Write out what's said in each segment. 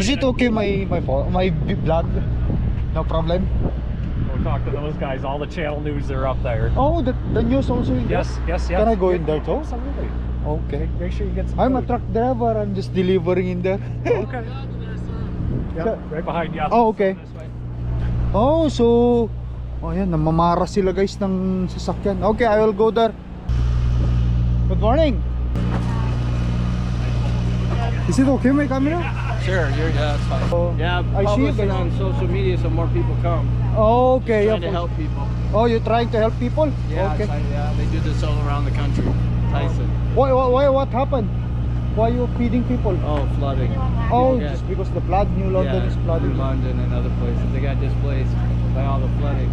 Is it okay my vlog? No problem. We'll talk to those guys. All the channel news are up there. Oh, the news also in there? Yes. Can I go in there too? Absolutely. Okay. Make sure you get some I'm a food. truck driver. I'm just delivering in there. Okay. Yeah, right behind you. Oh, okay. This way. Oh, so yan, namamara sila guys ng sasakyan. Okay, I will go there. Good morning. Is it okay my camera? Sure, that's fine. Oh, Yeah, I see you publish it guys. on social media so more people come. Okay, Trying to help people. Oh, you're trying to help people? Yeah, Okay. yeah, they do this all around the country. Tyson. What happened? Why are you feeding people? Oh, flooding. Oh, Yeah. just because the flood, New London is flooding. New London and other places. They got displaced by all the flooding.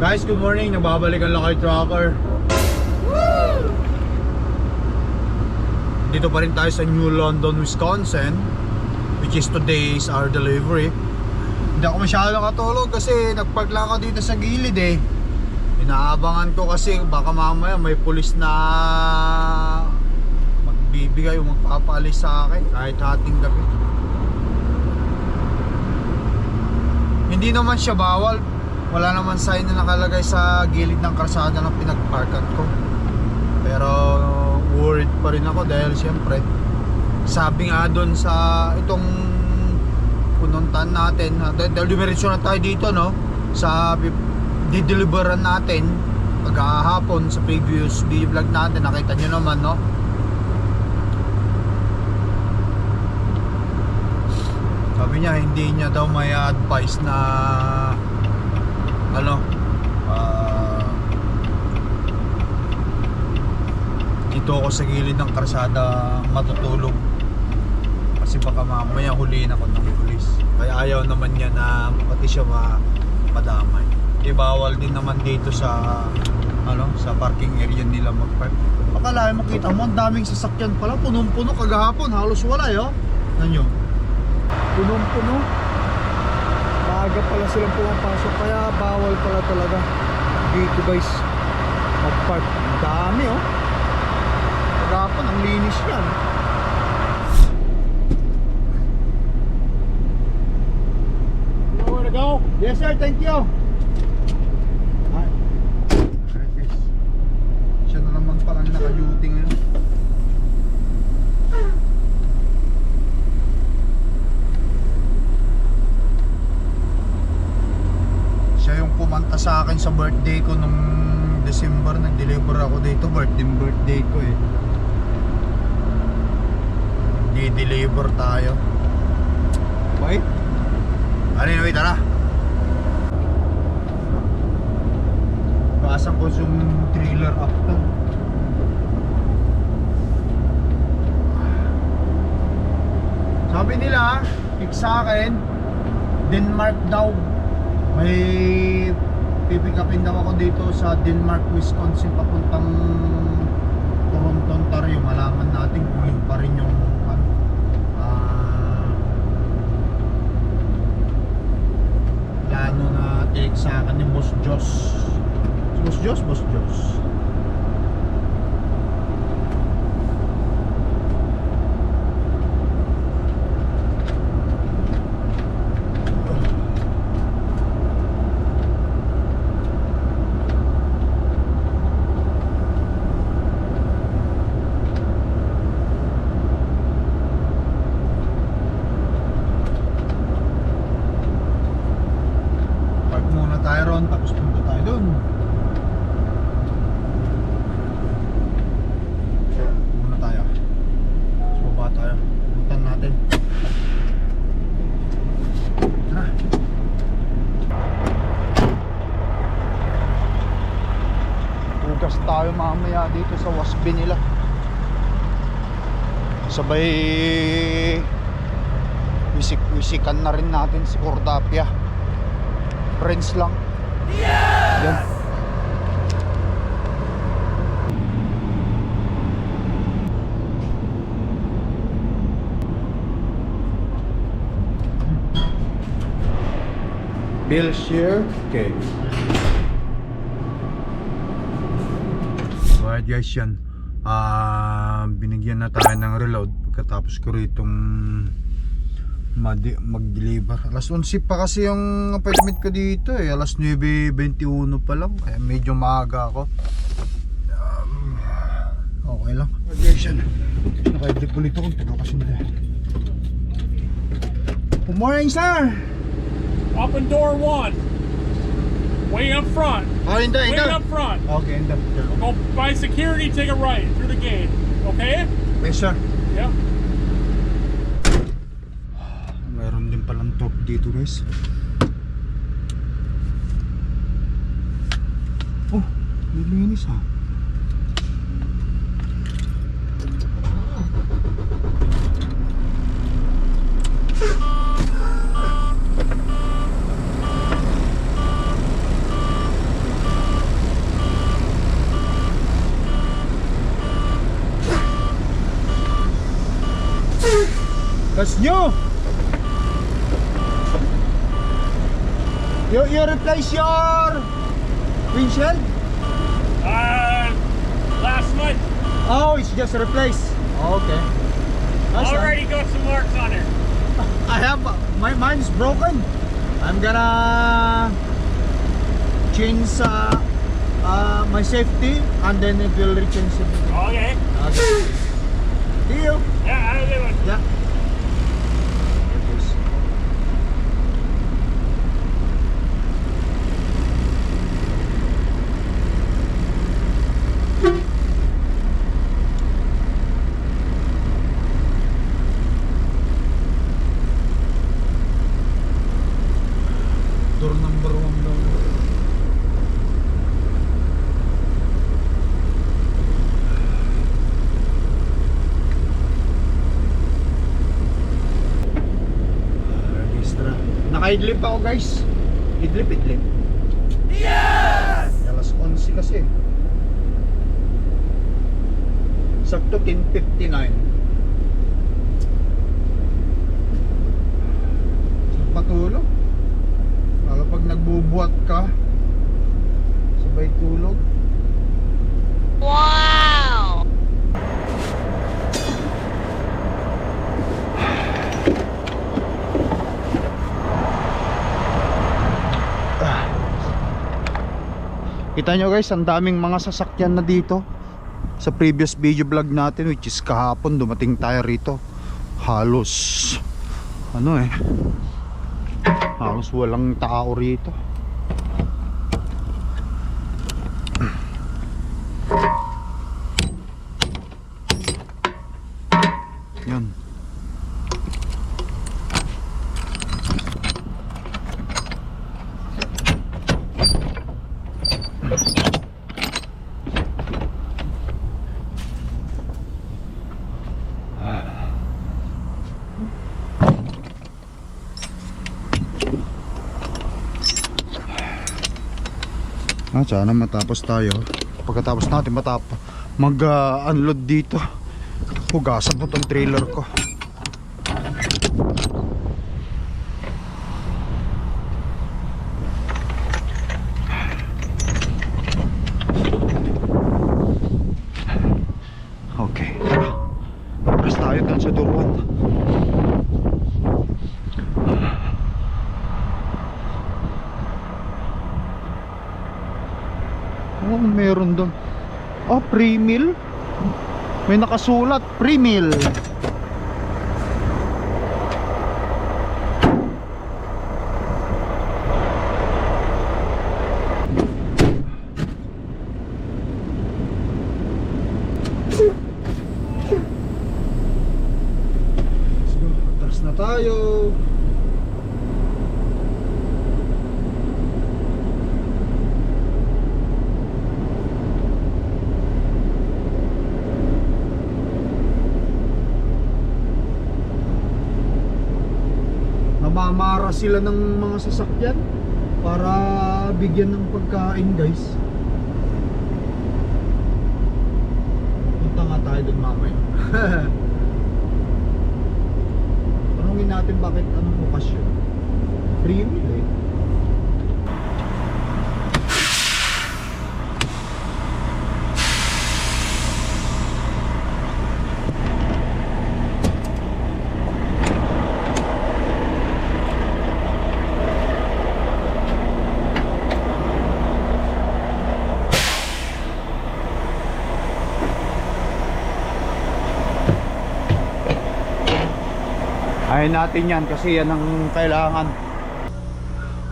Guys, good morning. Nagbabalik ang Lakay Trucker. Dito pa rin tayo sa New London, Wisconsin, which is today's our delivery. Hindi ako masyadong katulog kasi nagpark lang ako dito sa gilid eh. Inaabangan ko kasi baka mamaya may pulis na magbibigay o magpapaalis sa akin kahit hating gabi. Hindi naman siya bawal. Wala naman sign na nakalagay sa gilid ng kalsada ng pinagparkan ko. Pero worried pa rin ako dahil siyempre sabi nga doon sa itong pununtan natin, dahil dumiretso na tayo dito no, sa dideliveran natin pagkahapon sa previous video vlog natin, nakita nyo naman no. Sabi niya hindi niya daw may advice na dito ako sa gilid ng kalsada matutulog kasi baka mamaya huliin ako ng pulis. Kaya ayaw naman niya na pati siya madamay. Bawal din naman dito sa sa parking area nila magpark. Akala makita mo ang daming sasakyan pala, punong-puno kagahapon, halos wala Nanyo. Punong-puno. Maaga pala silang pumapasok kaya bawal pala talaga dito guys magpark. Ang dami kagahapon ang linis yan. You know where to go? Yes sir, thank you. Siya na naman palang naka-duty ngayon. Siya yung pumanta sa akin sa birthday ko nung December. Nag-deliver ako dito, birthday ko eh. Di-deliver tayo. Wait. Anyway, tara. Basan ko yung trailer after. Sabi nila, sa akin, Denmark daw. May pipick upin daw ako dito sa Denmark, Wisconsin papuntang Toronto, Ontario. Malaman natin kung yun pa rin yung plano na take sa akin ni Boss Joss. Boss Joss. Park muna tayo ron, tapos punta tayo dun. Muna tayo. So baba tayo. Puntan natin. Tara. Tugas tayo mamaya dito sa wasbi nila. Sabay wisik-wisikan na rin natin si Cordapia. Friends lang. Yan. Bill share. Okay. So alright guys, yan. Binigyan na tayo ng reload pagkatapos ko ritong mag-deliver. Alas 11 pa kasi yung appointment ko dito eh. Alas 9:21 pa lang. Kaya medyo maaga ako. Okay lang. Guys, yan. Naka-idlip ulit ako. Pero kasi nila. Good morning, sir! Open door 1. Way up front. Oh, hindi, Way hindi. up front. Okay, hindi. Go by security, take a right through the gate. Okay? Yes, sir. Yeah. Mayroon din palang top dito, guys. Oh, nilinis ha. That's new. You replace your windshield? Last month. Oh, it's just replaced. Oh, okay. That's Already got some marks on it. I have mine's broken. I'm gonna change my safety and then it will rechange it. Okay. Okay. See you. Yeah, how they doing? Yeah. Door number 1 daw. Registra. Naka-idlip ako guys. Idlip. Yes! Alas 11 kasi. Sakto 10:59. Saan patulog? Lalo pag nagbubuhat ka, sabay tulog. Wow! Kita nyo guys, ang daming mga sasakyan na dito. Sa previous video vlog natin, which is kahapon, dumating tayo rito. Halos halos walang tao rito. Yan. Sana matapos tayo. Pagkatapos natin mag-unload dito, hugasan po tong trailer ko. Okay, paras tayo dun sa duruan. Oh, meron doon. Oh, pre-meal. May nakasulat, pre-meal. Let's go. Atras na tayo. Namamara sila ng mga sasakyan. para bigyan ng pagkain, guys. Punta nga tayo doon mamaya. Tanungin natin bakit anong okasyon. Free meal eh. Ayain natin yan kasi yan ang kailangan.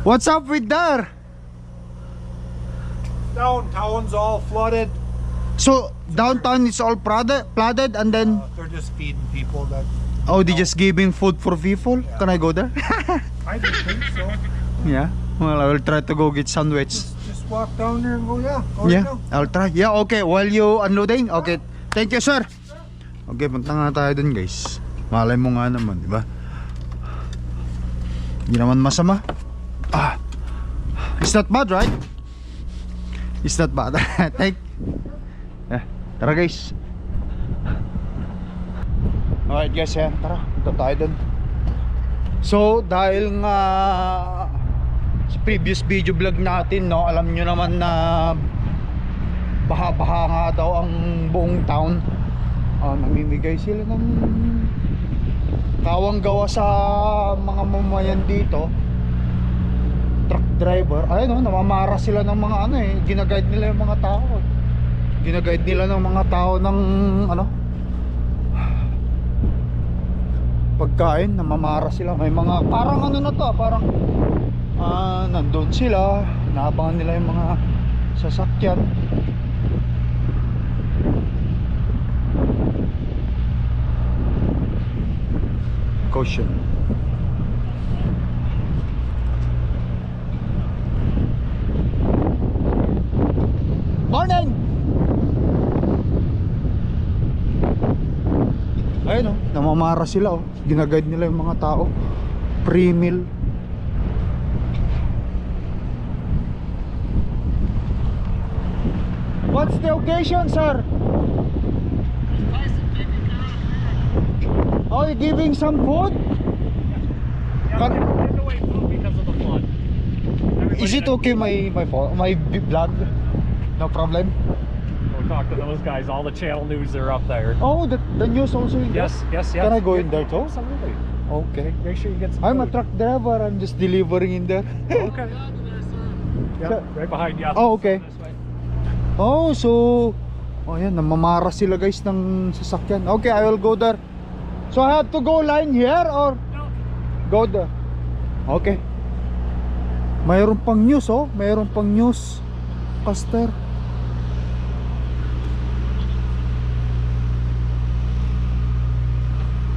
What's up with there? Downtown's all flooded. So downtown is all flooded and then They're just feeding people that. oh, they just giving food for people. Can I go there? I don't think so. Yeah. Well, I will try to go get sandwich. Just walk down there and go, yeah. Go Yeah, right now. I'll try. Yeah, okay. While you unloading, okay. Thank you, sir. Okay, punta nga tayo dun, guys. Malay mo nga naman, di ba? Hindi naman masama. It's not bad, right? It's not bad. Thank. Tara, guys. Alright, guys, yan. Tara, punta tayo dun. So, dahil nga sa previous video vlog natin, no, alam nyo naman na baha-baha nga daw ang buong town. Namimigay sila ng kawang gawa sa mga mamayan dito. Truck driver, ayun, namamara sila ng mga ginaguide nila yung mga tao. Ginaguide nila ng mga tao ng pagkain, namamara sila. May mga parang na to, parang nandun sila, naabangan nila yung mga sasakyan. Caution. Morning! Ayun, namamara sila, ginaguide nila yung mga tao. Free meal. What's the occasion, sir? Oh, you're giving some food? Yeah, they're away food because of the flood. Is it okay my vlog? No problem? We'll talk to those guys. All the channel news are up there. Oh, the news also in there? Yes. Can I go in there too? Absolutely. Okay. Make sure you get some I'm a food. truck driver, I'm just delivering in there. Okay. Yeah, right behind you. Oh, okay. This way. Oh, so yan, namamara sila guys ng sasakyan. Okay, I will go there. So I have to go line here or No. go there? Okay. Mayroon pang news, mayroon pang news caster.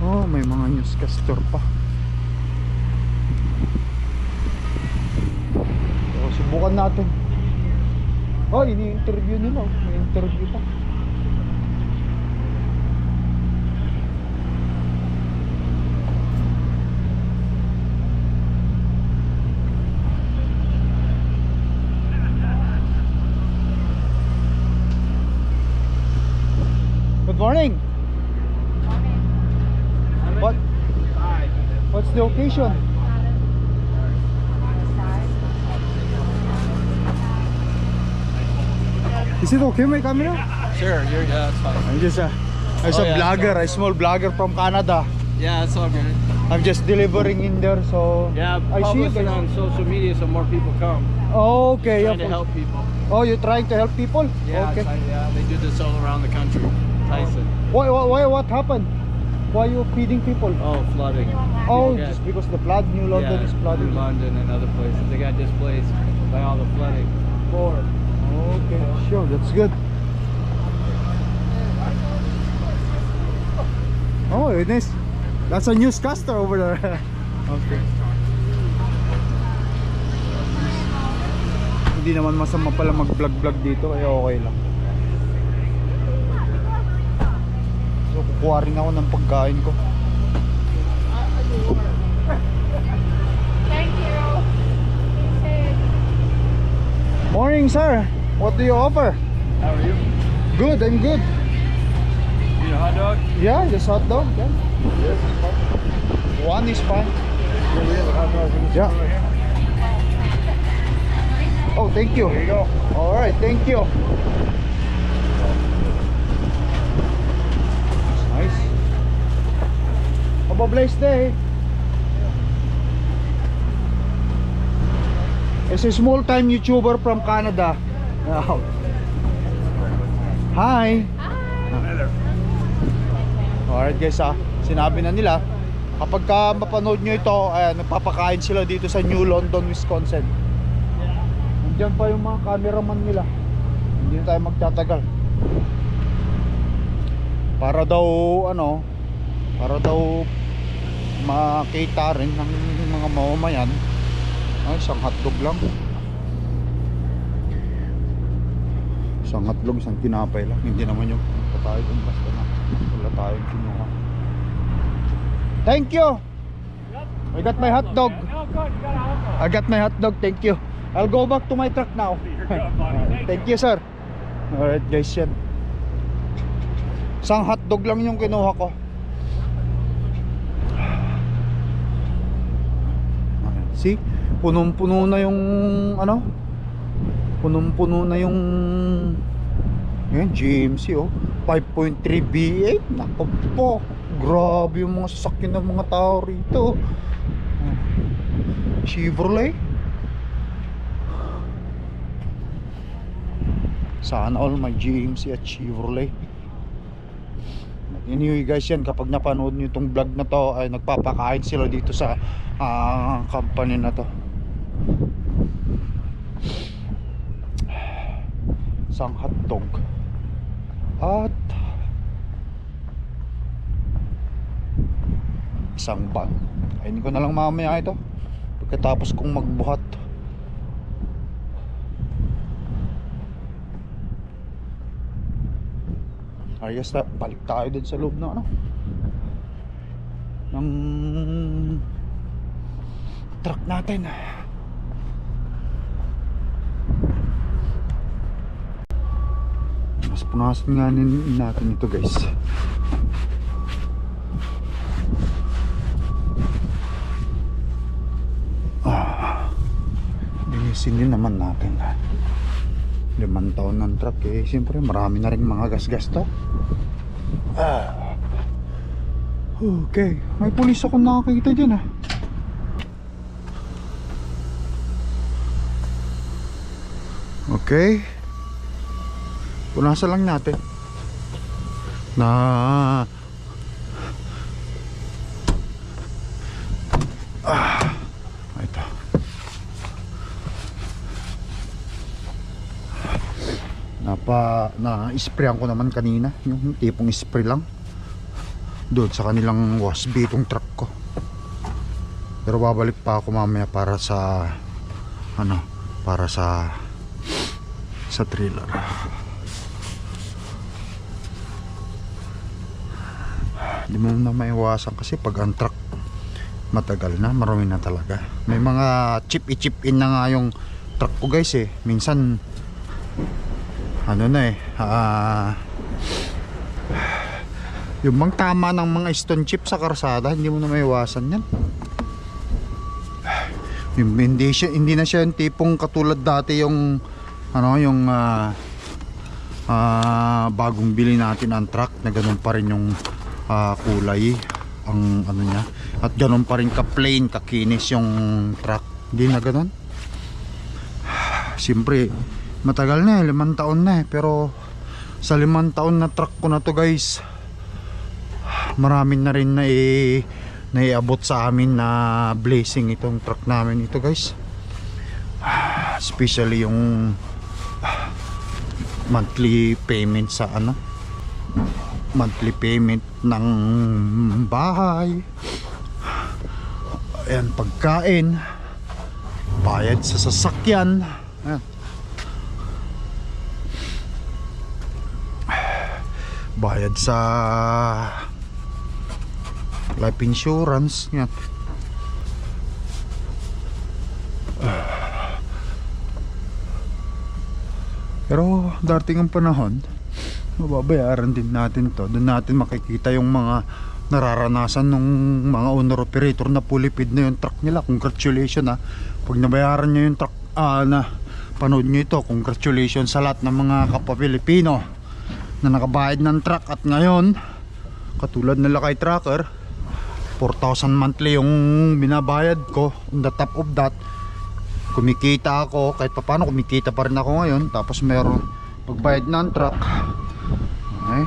Oh, may mga newscaster pa. So, subukan natin. Oh, ini-interview nila. May interview pa. Good morning. What's the occasion? Is it okay, my camera? Sure, that's fine. I'm just a yeah, blogger, a small blogger from Canada. Yeah, it's all good. I'm just delivering in there, so Yeah, I see publish it on social media so more people come. Oh, okay, Trying to help people. Oh, you're trying to help people? Yeah, Okay. yeah, they do this all around the country. Tyson. What happened? Why you feeding people? Oh, flooding. Oh, Yeah. just because the flood, New London Yeah, is flooded. New London and other places. They got displaced by all the flooding. Okay, sure, that's good. Oh, goodness. That's a newscaster over there. Okay. Hindi naman masama pala mag-vlog-vlog dito, kaya okay lang. So, kukuha rin ako ng pagkain ko. Thank you. morning, sir. What do you offer? How are you? Good, I'm good. Need a hot dog? Yeah, just hot dog. Yeah. Yes. One is fine. Yeah, we have a hot dog in this Yeah. one right here. Oh, thank you. There you go. All right, thank you. Nice. Have a blessed day. It's a small-time YouTuber from Canada. Wow. Hi. Hi there. Alright guys, sinabi na nila kapag ka mapanood nyo ito, ayan, nagpapakain sila dito sa New London, Wisconsin. Nandiyan pa yung mga cameraman nila. Hindi na tayo magtatagal. Para daw makita rin ng mga mamamayan. Ay, isang hotdog lang. Isang hotdog, isang tinapay lang. Hindi naman yung tayo kung basta na wala tayong kinuha. Thank you. I got my hotdog. Oh, good. You got a hot dog. I got my hotdog, thank you. I'll go back to my truck now. You're good, buddy. Thank you, sir. Alright guys, yan. Isang hotdog lang yung kinuha ko. See? Punong-puno na yung punong-puno na yung GMC 5.3 V8. Nako po, grabe yung mga sasakyan ng mga tao rito. Chevrolet. Sana all my GMC at Chevrolet. Anyway guys, yan, kapag napanood nyo itong vlog na to, ay nagpapakain sila dito sa company na to. Isang hotdog at isang bun. Kainin ko na lang mamaya ito pagkatapos kong magbuhat. Ayos na, balik tayo dun sa loob ng ng truck natin. Mas punasan nga natin ito guys. Linisin din naman natin. 5 taon ng truck siyempre marami na rin mga gas-gas to. Okay, may pulis ako nakakita dyan Okay, punasan lang natin na ito. Na-sprayan ko naman kanina, yung tipong spray lang doon sa kanilang wash bay itong truck ko. Pero babalik pa ako mamaya para sa sa trailer. Hindi mo na maiwasan kasi pag ang truck matagal na, marami na talaga. May mga chip in na nga yung truck ko guys minsan yung bang tama ng mga stone chip sa karsada, hindi mo na maiwasan yan. Hindi na siya yung tipong katulad dati yung bagong bili natin ang truck na ganun pa rin yung kulay ang niya, at ganun pa rin ka plain, kakinis yung truck. Hindi na ganun. Siyempre matagal na 5 taon na pero sa 5 taon na truck ko na to guys, marami na rin na naiabot sa amin na blessing itong truck namin ito guys. Especially yung monthly payment sa monthly payment ng bahay, ayan, pagkain, bayad sa sasakyan, ayan, bayad sa life insurance, yan. Pero darating ang panahon, mababayaran din natin to. Doon natin makikita yung mga nararanasan ng mga owner operator na pulipid na yung truck nila. Congratulations ha. Pag nabayaran nyo yung truck na panood nyo ito, congratulations sa lahat ng mga kapwa Pilipino na nakabayad ng truck. At ngayon, katulad nila kay Tracker, 4,000 monthly yung binabayad ko. On the top of that, kumikita ako, kahit paano kumikita pa rin ako ngayon. Tapos meron pagbayad ng truck. Okay.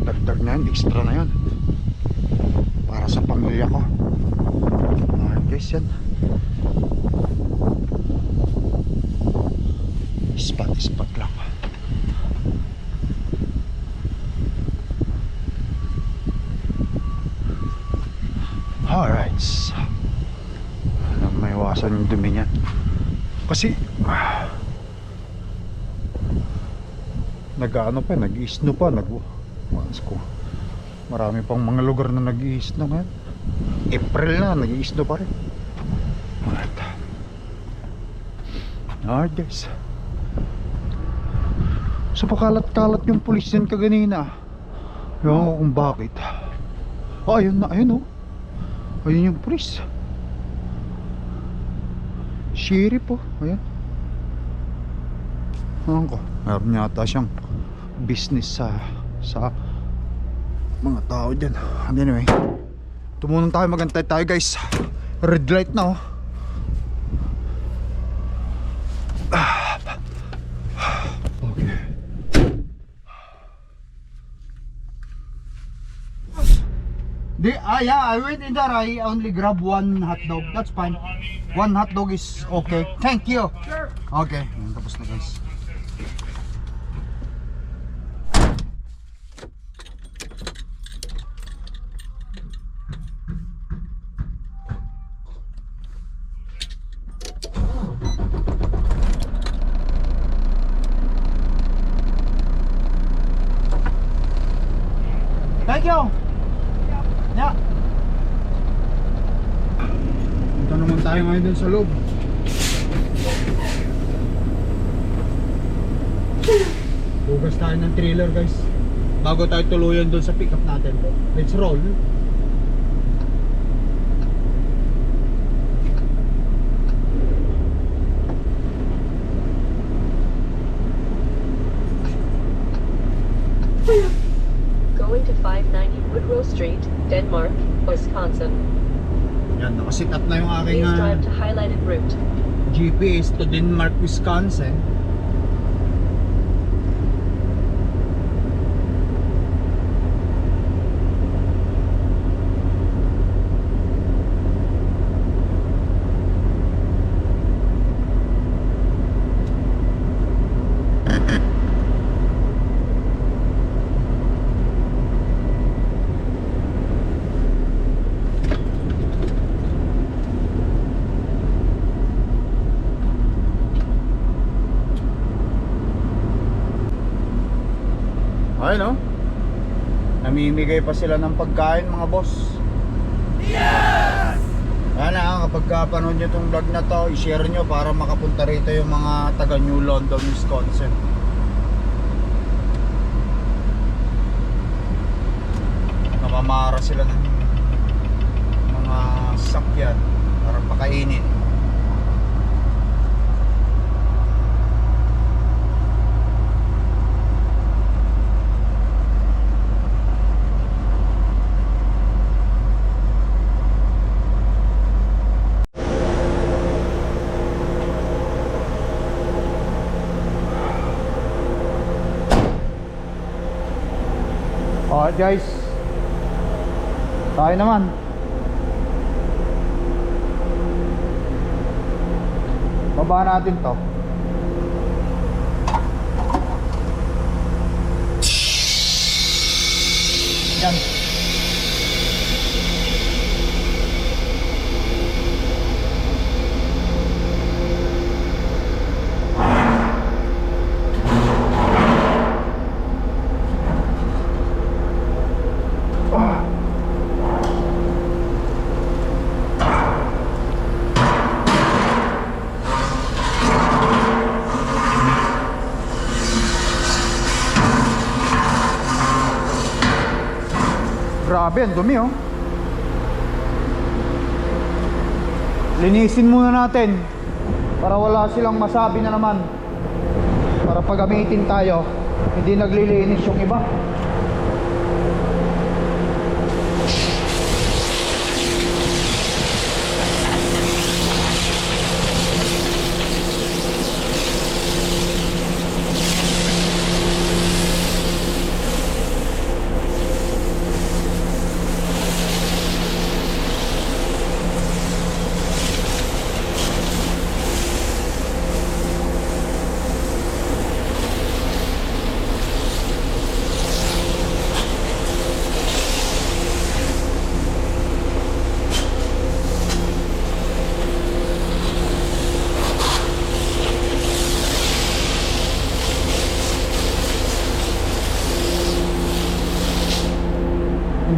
Dagdag na yun, extra na yun para sa pamilya ko. Alright guys, yan. Spot lang. Alright. Alam, may iwasan yung dumi niyan. Kasi nag-ano pa, nag-i-snow pa, marami pang mga lugar na nag-i-snow ngayon. April na, nag-i-snow pa rin. Alright guys. So pakalat-kalat yung pulis yan kaganina. Ewan ko kung bakit. Oh, ayun na, ayun oh. Ayun yung pulis. Sheriff oh, ayun. Ewan ko, meron yata siyang business sa mga tao dyan. Anyway, tumunong tayo, magantay tayo guys. Red light na oh. Okay. Yeah, I went in there. I only grab one hot dog. That's fine. One hot dog is okay. Thank you. Sure. Okay. Tapos na guys. Thank you. Yeah. Punta naman tayo ngayon dun sa loob. Hugas tayo ng trailer guys bago tayo tuluyan dun sa pickup natin. Let's roll. Going to 590 Woodrow Street, Denmark, Wisconsin. Yan, nakasit up na yung aking Please drive to highlighted route. GPS to Denmark, Wisconsin. Ayun, no? Namimigay pa sila ng pagkain, mga boss. Yes! Sana kapag panood nyo itong vlog na to, i-share nyo para makapunta rito yung mga taga New London, Wisconsin. Namamara sila ng mga sakyan para pakainin. Alright guys, tayo naman. Baba natin to. Yan. Grabe, ang dumi oh. Linisin muna natin para wala silang masabi na naman. Para pag gamitin tayo, hindi naglilinis yung iba.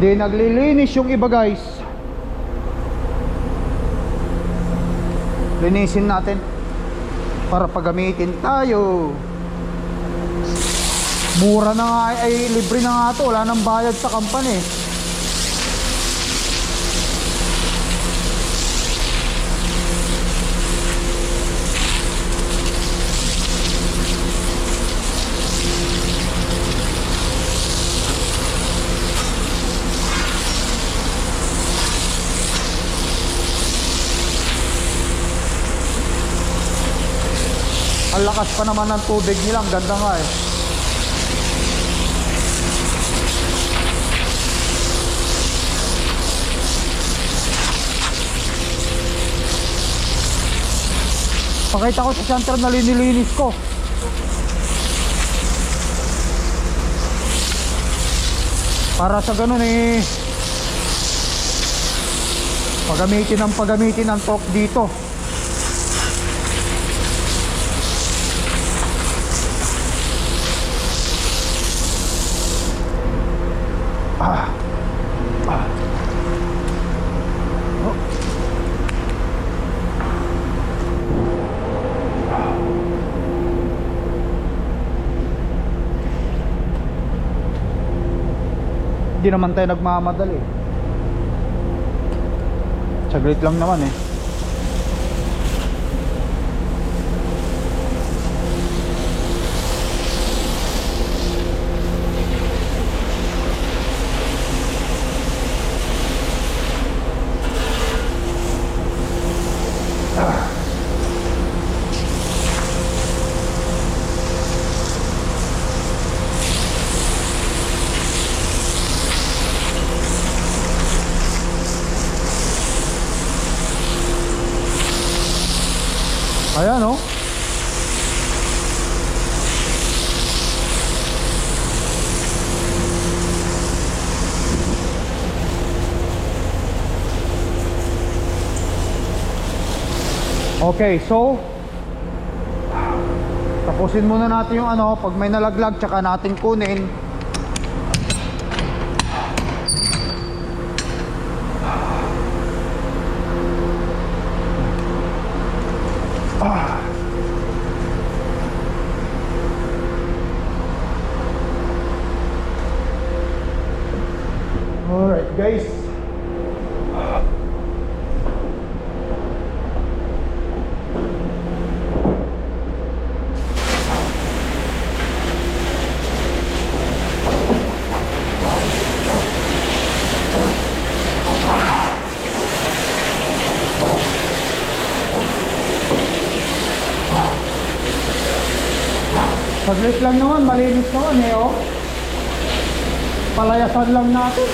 Hindi naglilinis yung iba guys. Linisin natin para paggamitin tayo. Mura na nga ay libre na nga to. Wala nang bayad sa company. Ang lakas pa naman ng tubig nila, ang ganda nga eh. Pakita ko sa center na linilinis ko. Para sa ganun eh, pagamitin ang torque dito. Hindi naman tayo nagmamadali. Saglit lang naman eh. Ayan oh. Okay, so tapusin muna natin yung ano, pag may nalaglag tsaka natin kunin. Alright guys, saglit lang naman, malinis naman eh oh. Palayasan lang natin.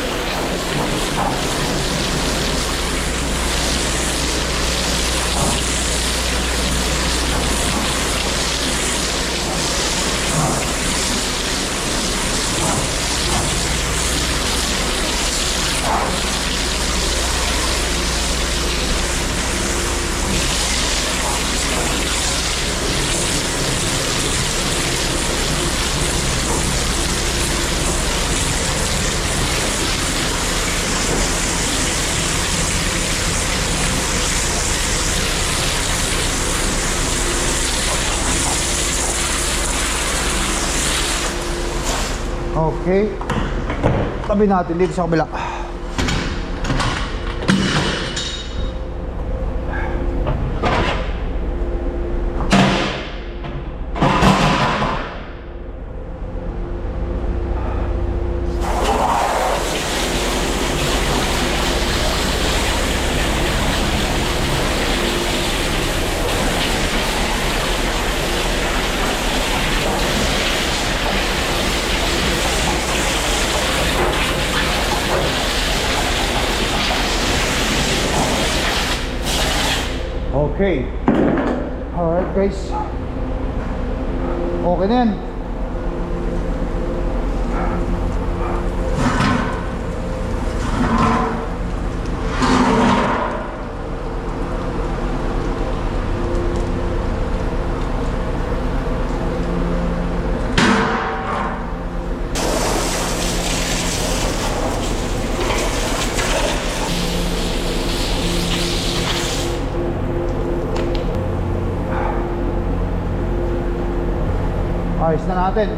Okay. Tabi natin dito sa kabila. Okay. Alright guys. Okay na yan. Ayos na natin.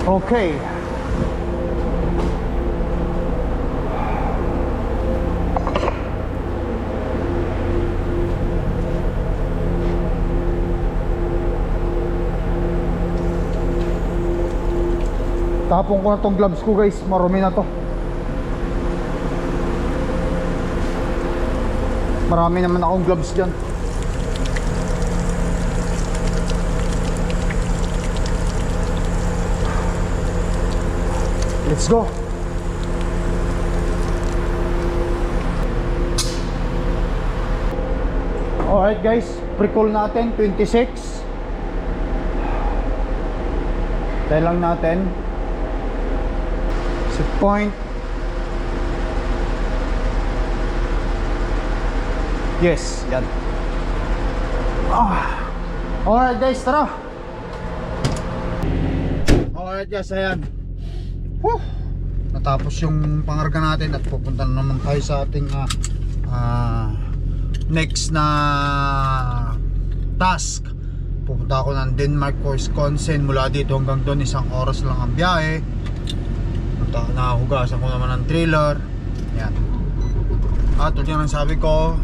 Okay. Tapong ko na tong gloves ko guys, marumi na to. Marami naman akong gloves dyan. Let's go. Alright guys, pre-call natin 26. Tayo lang natin. Set point. Yes, yan. Alright guys, tara. Alright guys, ayan. Whew. Natapos yung pangarga natin at pupunta na naman tayo sa ating next na task. Pupunta ako ng Denmark, Wisconsin. Mula dito hanggang doon 1 oras lang ang biyahe. Nahugasan ko naman ng trailer. Yan. At tulad ng sabi ko,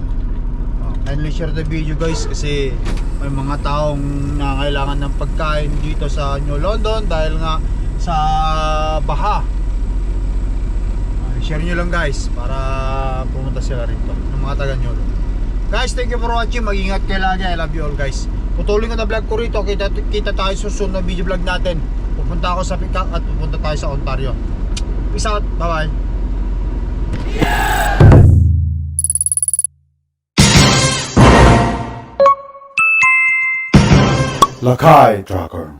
kindly share the video guys, kasi may mga taong nangailangan ng pagkain dito sa New London dahil nga sa baha. Share nyo lang guys para pumunta sila rito ng mga taga New London. Guys, thank you for watching. Mag-ingat kayo lagi. I love you all guys. Putulin ko na vlog ko rito. Kita tayo sa susunod na video vlog natin. Pupunta ako sa Picac at pupunta tayo sa Ontario. Peace out. Bye bye. Lakai Tracker.